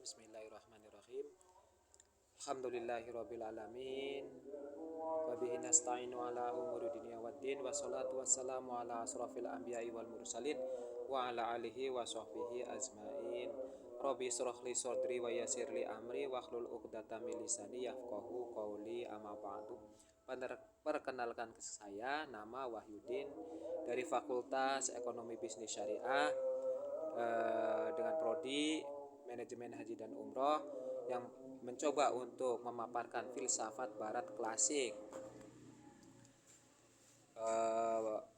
Bismillahirrahmanirrahim. Alhamdulillahirabbil alamin. Wa bihi nasta'inu ala umuri dunya waddin wassalatu wassalamu ala asrofil anbiya'i wal mursalin wa ala alihi wa sahbihi ajmain. Rabbi shrah li sadri wa yassir li amri wahlul 'uqdatam min lisani yafqahu qawli amma ba'du. Perkenalkan saya, nama Wahyudin dari Fakultas Ekonomi Bisnis Syariah dengan prodi Manajemen Haji dan Umroh yang mencoba untuk memaparkan filsafat Barat klasik.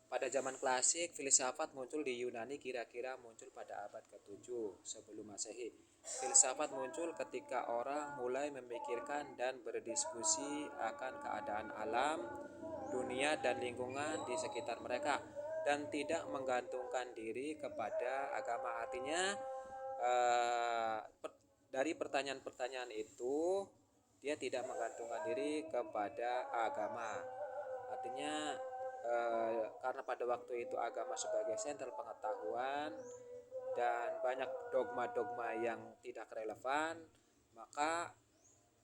Pada zaman klasik, filsafat muncul di Yunani kira-kira muncul pada abad ke-7 sebelum Masehi. Filsafat muncul ketika orang mulai memikirkan dan berdiskusi akan keadaan alam, dunia dan lingkungan di sekitar mereka dan tidak menggantungkan diri kepada agama. Artinya dari pertanyaan-pertanyaan itu dia tidak menggantungkan diri kepada agama. Artinya karena pada waktu itu agama sebagai sentral pengetahuan dan banyak dogma-dogma yang tidak relevan, maka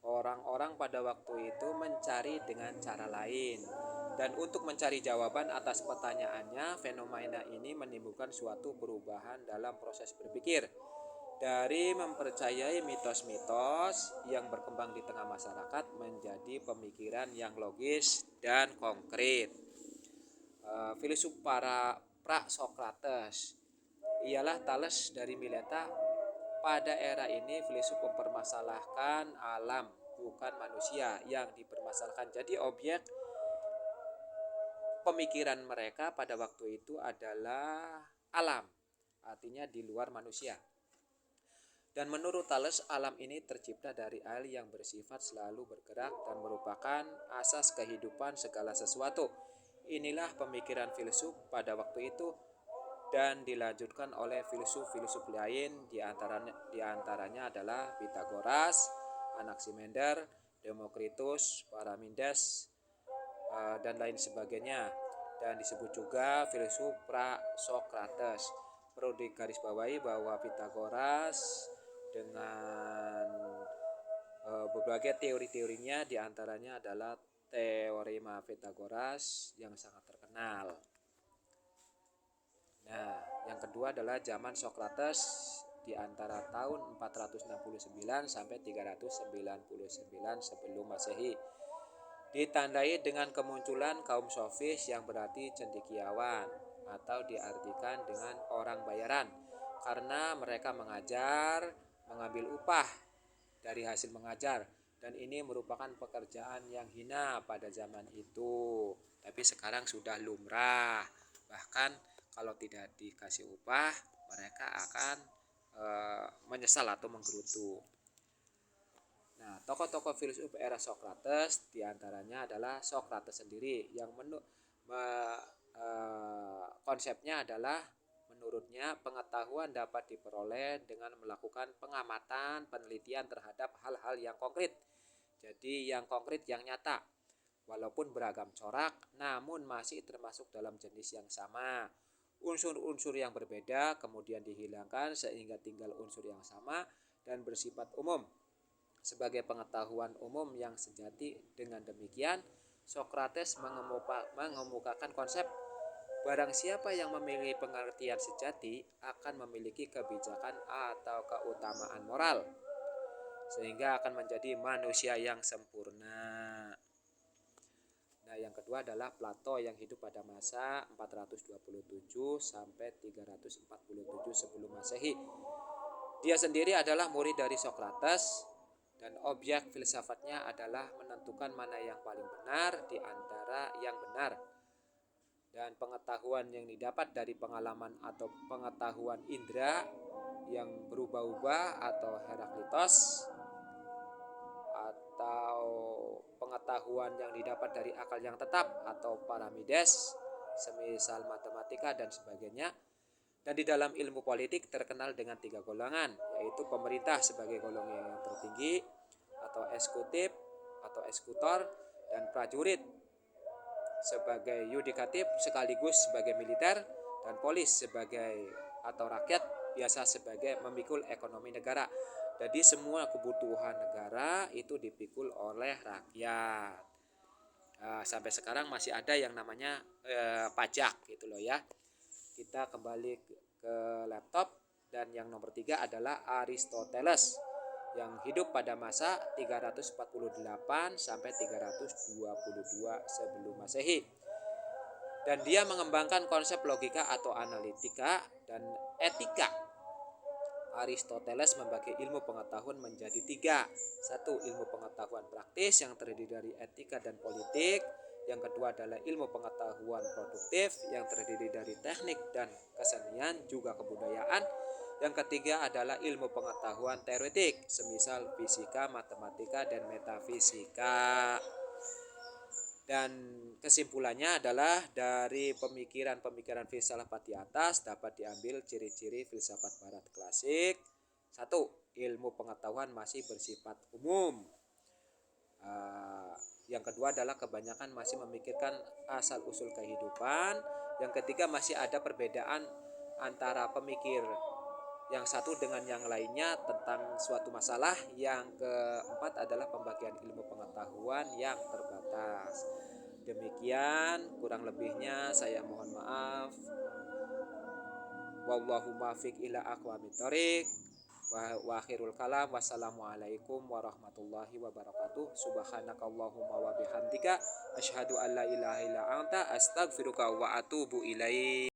orang-orang pada waktu itu mencari dengan cara lain. Dan untuk mencari jawaban atas pertanyaannya, fenomena ini menimbulkan suatu perubahan dalam proses berpikir. Dari mempercayai mitos-mitos yang berkembang di tengah masyarakat menjadi pemikiran yang logis dan konkret. Filsuf pra-Sokrates ialah Thales dari Mileta. Pada era ini filsuf mempermasalahkan alam, bukan manusia yang dipermasalahkan. Jadi objek pemikiran mereka pada waktu itu adalah alam, artinya di luar manusia. Dan menurut Thales, alam ini tercipta dari air yang bersifat selalu bergerak dan merupakan asas kehidupan segala sesuatu. Inilah pemikiran filsuf pada waktu itu dan dilanjutkan oleh filsuf-filsuf lain, di antaranya adalah Pythagoras, Anaximander, Demokritus, Parmenides, dan lain sebagainya. Dan disebut juga filsuf pra-Sokrates. Perlu digarisbawahi bahwa Pythagoras dengan berbagai teori-teorinya, diantaranya adalah teorema Pythagoras yang sangat terkenal. Nah, yang kedua adalah zaman Sokrates di antara tahun 469 sampai 399 sebelum Masehi. Ditandai dengan kemunculan kaum sofis yang berarti cendekiawan atau diartikan dengan orang bayaran, karena mereka mengajar mengambil upah dari hasil mengajar, dan ini merupakan pekerjaan yang hina pada zaman itu. Tapi sekarang sudah lumrah. Bahkan kalau tidak dikasih upah, mereka akan menyesal atau menggerutu. Nah, tokoh-tokoh filsuf era Sokrates diantaranya adalah Sokrates sendiri yang konsepnya adalah menurutnya pengetahuan dapat diperoleh dengan melakukan pengamatan, penelitian terhadap hal-hal yang konkret. Jadi yang konkret, yang nyata, walaupun beragam corak, namun masih termasuk dalam jenis yang sama. Unsur-unsur yang berbeda kemudian dihilangkan sehingga tinggal unsur yang sama dan bersifat umum sebagai pengetahuan umum yang sejati. Dengan demikian, Sokrates mengemukakan konsep barang siapa yang memiliki pengertian sejati akan memiliki kebijakan atau keutamaan moral, sehingga akan menjadi manusia yang sempurna. Nah, yang kedua adalah Plato yang hidup pada masa 427 sampai 347 sebelum Masehi. Dia sendiri adalah murid dari Sokrates dan objek filsafatnya adalah menentukan mana yang paling benar di antara yang benar. Dan pengetahuan yang didapat dari pengalaman atau pengetahuan indera yang berubah-ubah atau Heraklitos, atau pengetahuan yang didapat dari akal yang tetap atau Parmenides, semisal matematika dan sebagainya. Dan di dalam ilmu politik terkenal dengan 3 golongan, yaitu pemerintah sebagai golongan yang tertinggi atau eksekutif atau eksekutor, dan prajurit sebagai yudikatif sekaligus sebagai militer, dan polis sebagai atau rakyat biasa sebagai memikul ekonomi negara. Jadi semua kebutuhan negara itu dipikul oleh rakyat. Sampai sekarang masih ada yang namanya pajak gitu loh ya. Kita kembali ke laptop, dan yang nomor 3 adalah Aristoteles yang hidup pada masa 348 sampai 322 sebelum Masehi. Dan dia mengembangkan konsep logika atau analitika dan etika. Aristoteles membagi ilmu pengetahuan menjadi 3. 1. Ilmu pengetahuan praktis yang terdiri dari etika dan politik. Yang kedua adalah ilmu pengetahuan produktif yang terdiri dari teknik dan kesenian juga kebudayaan. Yang ketiga adalah ilmu pengetahuan teoretik, semisal fisika, matematika, dan metafisika. Dan kesimpulannya adalah dari pemikiran-pemikiran filsafat di atas dapat diambil ciri-ciri filsafat barat klasik. 1. Ilmu pengetahuan masih bersifat umum. Yang kedua adalah kebanyakan masih memikirkan asal-usul kehidupan. Yang ketiga masih ada perbedaan antara pemikir yang satu dengan yang lainnya tentang suatu masalah. Yang keempat adalah pembagian ilmu pengetahuan yang terbatas. Demikian kurang lebihnya, saya mohon maaf. Wallahu muwaffiq ila aqwamit thoriq. Wa akhirul kalam, wassalamualaikum warahmatullahi wabarakatuh. Subhanakallahumma wa bihamdika asyhadu an la ilaha illa anta astaghfiruka wa atubu ilaik.